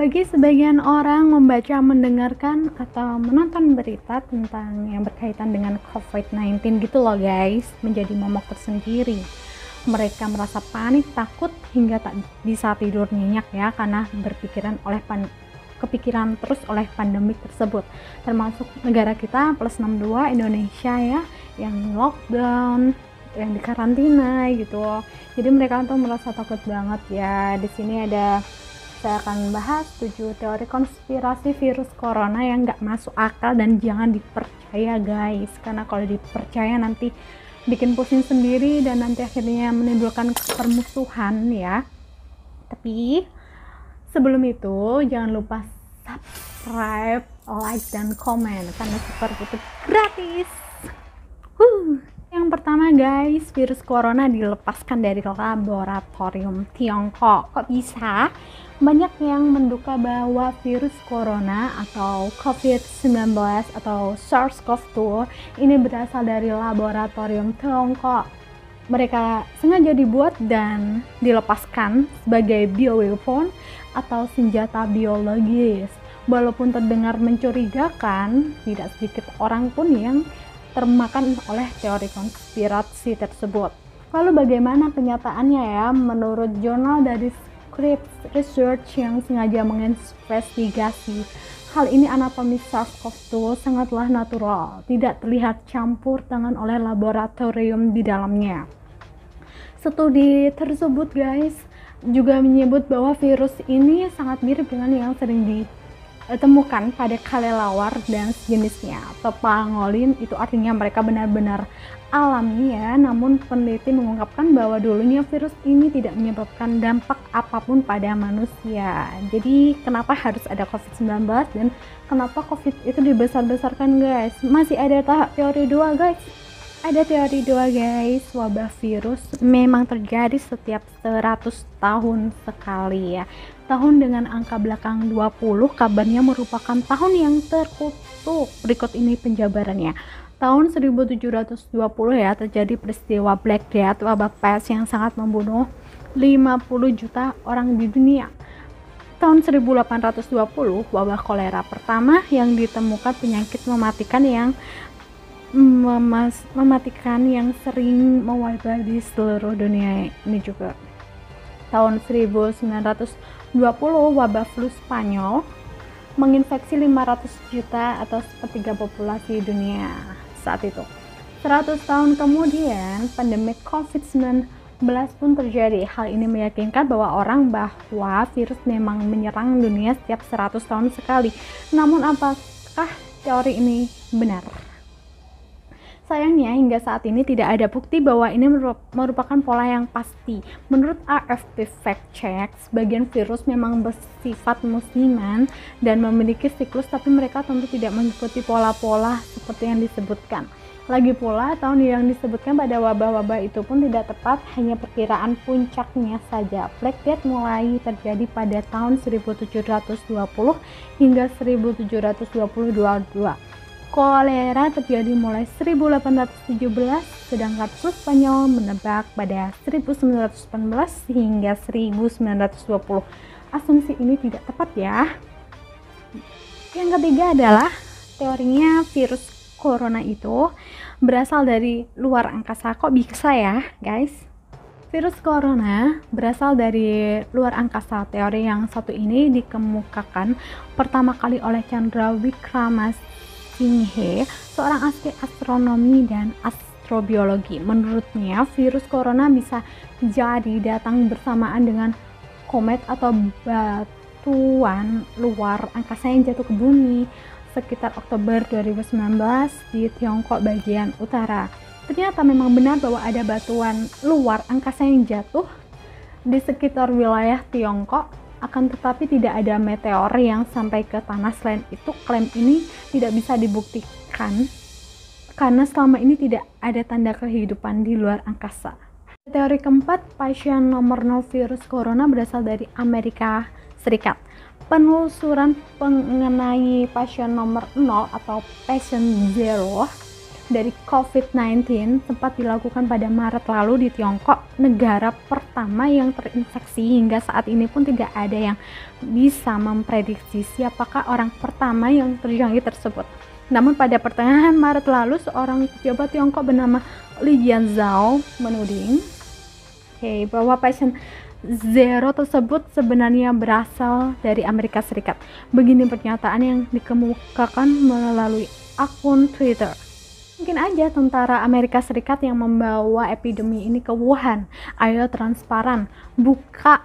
Bagi sebagian orang, membaca, mendengarkan, atau menonton berita tentang yang berkaitan dengan COVID-19 gitu loh guys, menjadi momok tersendiri. Mereka merasa panik, takut, hingga tak bisa tidur nyenyak ya, karena kepikiran terus oleh pandemi tersebut. Termasuk negara kita plus 62 Indonesia ya, yang lockdown, yang dikarantina gitu. Jadi mereka tuh merasa takut banget ya. Di sini saya akan bahas 7 teori konspirasi virus corona yang nggak masuk akal dan jangan dipercaya guys, karena kalau dipercaya nanti bikin pusing sendiri dan nanti akhirnya menimbulkan permusuhan ya. Tapi sebelum itu jangan lupa subscribe, like, dan komen karena support itu gratis. Yang pertama guys, virus corona dilepaskan dari laboratorium Tiongkok. Kok bisa? Banyak yang menduga bahwa virus corona atau COVID-19 atau SARS-CoV-2 ini berasal dari laboratorium Tiongkok. Mereka sengaja dibuat dan dilepaskan sebagai bioweapon atau senjata biologis. Walaupun terdengar mencurigakan, tidak sedikit orang pun yang termakan oleh teori konspirasi tersebut. Lalu bagaimana kenyataannya ya? Menurut jurnal dari Scripps Research yang sengaja menginvestigasi hal ini, anatomi SARS-CoV-2 sangatlah natural, tidak terlihat campur tangan oleh laboratorium di dalamnya. Studi tersebut guys juga menyebut bahwa virus ini sangat mirip dengan yang sering ditemukan pada kelelawar dan sejenisnya atau pangolin. Itu artinya mereka benar-benar alami ya, namun peneliti mengungkapkan bahwa dulunya virus ini tidak menyebabkan dampak apapun pada manusia. Jadi kenapa harus ada COVID-19 dan kenapa COVID itu dibesar-besarkan guys? Masih ada tahap teori 2 guys. Ada teori 2 guys, wabah virus memang terjadi setiap 100 tahun sekali ya. Tahun dengan angka belakang 20 kabarnya merupakan tahun yang terkutuk. Berikut ini penjabarannya. Tahun 1720 ya, terjadi peristiwa Black Death, wabah pes yang sangat membunuh 50 juta orang di dunia. Tahun 1820, wabah kolera pertama yang ditemukan, penyakit mematikan yang sering mewabah di seluruh dunia ini juga. Tahun 1920, wabah flu Spanyol menginfeksi 500 juta atau sepertiga populasi dunia saat itu. 100 tahun kemudian, pandemi COVID-19 pun terjadi. Hal ini meyakinkan bahwa virus memang menyerang dunia setiap 100 tahun sekali. Namun apakah teori ini benar? Sayangnya hingga saat ini tidak ada bukti bahwa ini merupakan pola yang pasti. Menurut AFP Fact Check, sebagian virus memang bersifat musiman dan memiliki siklus, tapi mereka tentu tidak mengikuti pola-pola seperti yang disebutkan. Lagi pula, tahun yang disebutkan pada wabah-wabah itu pun tidak tepat, hanya perkiraan puncaknya saja. Black Death mulai terjadi pada tahun 1720 hingga 1722. Kolera terjadi mulai 1817, sedangkan flu Spanyol menebak pada 1918 hingga 1920. Asumsi ini tidak tepat ya. Yang ketiga adalah teorinya virus corona itu berasal dari luar angkasa. Kok bisa ya guys? Virus corona berasal dari luar angkasa. Teori yang satu ini dikemukakan pertama kali oleh Chandra Wickramasinghe, seorang ahli astronomi dan astrobiologi. Menurutnya, virus corona bisa jadi datang bersamaan dengan komet atau batuan luar angkasa yang jatuh ke bumi sekitar Oktober 2019 di Tiongkok bagian utara. Ternyata memang benar bahwa ada batuan luar angkasa yang jatuh di sekitar wilayah Tiongkok. Akan tetapi tidak ada meteor yang sampai ke tanah. Selain itu, klaim ini tidak bisa dibuktikan karena selama ini tidak ada tanda kehidupan di luar angkasa. Teori keempat, pasien nomor 0 virus corona berasal dari Amerika Serikat. Penelusuran mengenai pasien nomor 0 atau patient zero dari COVID-19 sempat dilakukan pada Maret lalu di Tiongkok, negara pertama yang terinfeksi. Hingga saat ini pun tidak ada yang bisa memprediksi siapakah orang pertama yang terjangkit tersebut. Namun pada pertengahan Maret lalu, seorang pejabat Tiongkok bernama Li Jianzhao menuding bahwa pasien zero tersebut sebenarnya berasal dari Amerika Serikat. Begini pernyataan yang dikemukakan melalui akun Twitter. Mungkin aja tentara Amerika Serikat yang membawa epidemi ini ke Wuhan. Ayo transparan, buka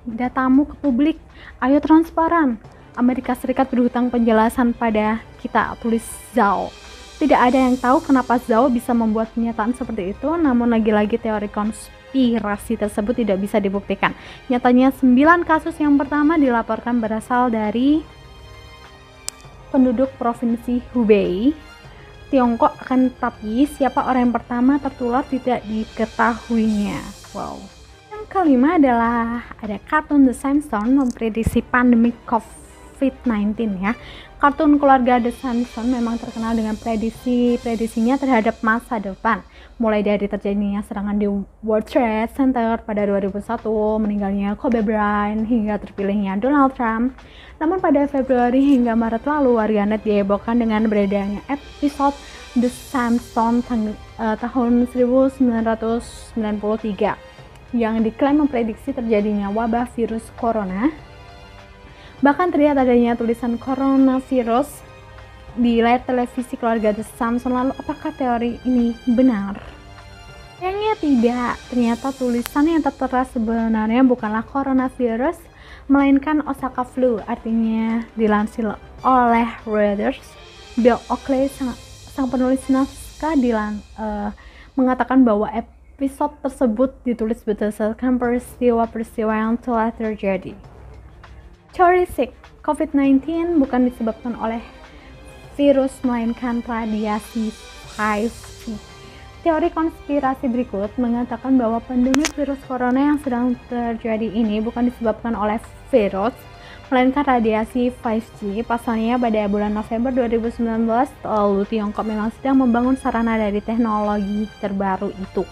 datamu ke publik. Ayo transparan. Amerika Serikat berhutang penjelasan pada kita, tulis Zhao. Tidak ada yang tahu kenapa Zhao bisa membuat pernyataan seperti itu, namun lagi-lagi teori konspirasi tersebut tidak bisa dibuktikan. Nyatanya 9 kasus yang pertama dilaporkan berasal dari penduduk provinsi Hubei, Tiongkok, akan tetapi siapa orang yang pertama tertular tidak diketahuinya. Wow. Yang kelima adalah ada kartun The Simpsons memprediksi pandemi COVID-19 ya. Kartun keluarga The Simpsons memang terkenal dengan prediksinya terhadap masa depan. Mulai dari terjadinya serangan di World Trade Center pada 2001, meninggalnya Kobe Bryant, hingga terpilihnya Donald Trump. Namun pada Februari hingga Maret lalu, warganet dihebohkan dengan beredarnya episode The Simpsons tahun 1993 yang diklaim memprediksi terjadinya wabah virus corona. Bahkan terlihat adanya tulisan coronavirus di layar televisi keluarga The Simpsons. Lalu apakah teori ini benar? Kayaknya tidak. Ternyata tulisan yang tertera sebenarnya bukanlah coronavirus, melainkan Osaka flu. Artinya dilansir oleh Reuters, Bill Oakley, sang penulis naskah mengatakan bahwa episode tersebut ditulis berdasarkan peristiwa-peristiwa yang telah terjadi. Teori COVID-19 bukan disebabkan oleh virus, melainkan radiasi 5G. Teori konspirasi berikut mengatakan bahwa pandemi virus corona yang sedang terjadi ini bukan disebabkan oleh virus, melainkan radiasi 5G. Pasalnya pada bulan November 2019 lalu, Tiongkok memang sedang membangun sarana dari teknologi terbaru itu.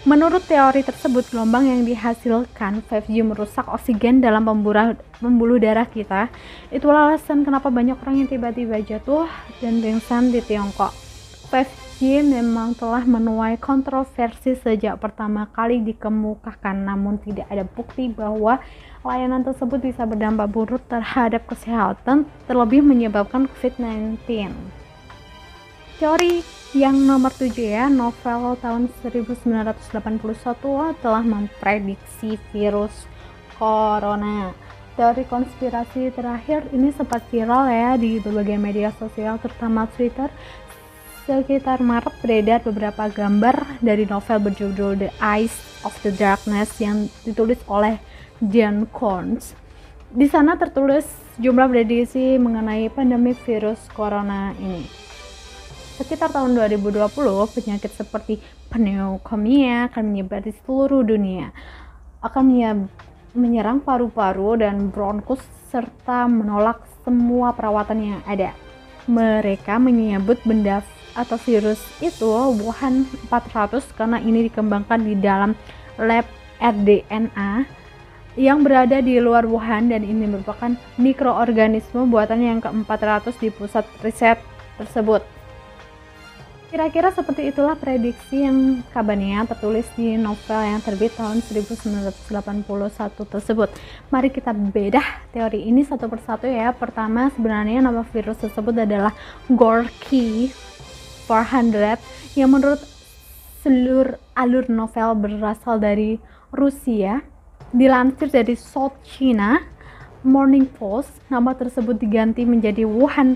Menurut teori tersebut, gelombang yang dihasilkan 5G merusak oksigen dalam pembuluh darah kita. Itulah alasan kenapa banyak orang yang tiba-tiba jatuh dan pingsan di Tiongkok. 5G memang telah menuai kontroversi sejak pertama kali dikemukakan, namun tidak ada bukti bahwa layanan tersebut bisa berdampak buruk terhadap kesehatan, terlebih menyebabkan COVID-19. Teori yang nomor 7 ya, novel tahun 1981 telah memprediksi virus corona. Teori konspirasi terakhir ini sempat viral ya di berbagai media sosial, terutama Twitter. Sekitar Maret beredar beberapa gambar dari novel berjudul The Eyes of the Darkness yang ditulis oleh Jan Korns. Di sana tertulis jumlah prediksi mengenai pandemi virus corona ini. Sekitar tahun 2020, penyakit seperti pneumonia akan menyebar di seluruh dunia, akan menyerang paru-paru dan bronkus serta menolak semua perawatan yang ada. Mereka menyebut benda atau virus itu Wuhan 400 karena ini dikembangkan di dalam lab rDNA yang berada di luar Wuhan, dan ini merupakan mikroorganisme buatan yang ke-400 di pusat riset tersebut. Kira-kira seperti itulah prediksi yang kabarnya tertulis di novel yang terbit tahun 1981 tersebut. Mari kita bedah teori ini satu persatu ya. Pertama, sebenarnya nama virus tersebut adalah Gorky 400 yang menurut seluruh alur novel berasal dari Rusia. Dilansir dari South China Morning Post, nama tersebut diganti menjadi Wuhan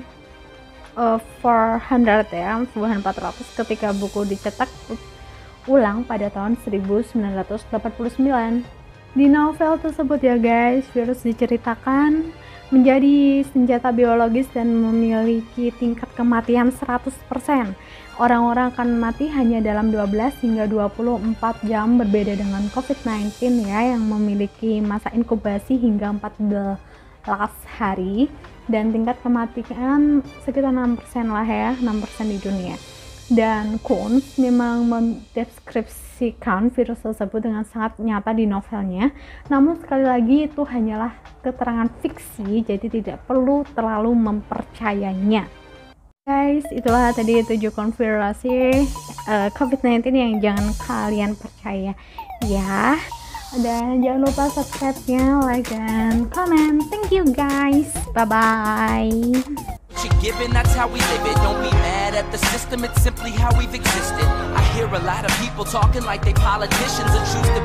400 ya, Wuhan 400 ketika buku dicetak ulang pada tahun 1989. Di novel tersebut ya guys, virus diceritakan menjadi senjata biologis dan memiliki tingkat kematian 100%. Orang-orang akan mati hanya dalam 12 hingga 24 jam, berbeda dengan COVID-19 ya yang memiliki masa inkubasi hingga 14 hari dan tingkat kematian sekitar 6% lah ya, 6% di dunia. Dan Kunz memang mendeskripsikan virus tersebut dengan sangat nyata di novelnya. Namun sekali lagi itu hanyalah keterangan fiksi, jadi tidak perlu terlalu mempercayainya. Guys, itulah tadi 7 konspirasi COVID-19 yang jangan kalian percaya ya. Dan jangan lupa subscribe-nya, like, dan comment. Thank you guys. Bye-bye. Given, that's how we live it. Don't be mad at the system, it's simply how we've existed. I hear a lot of people talking like they politicians and choose to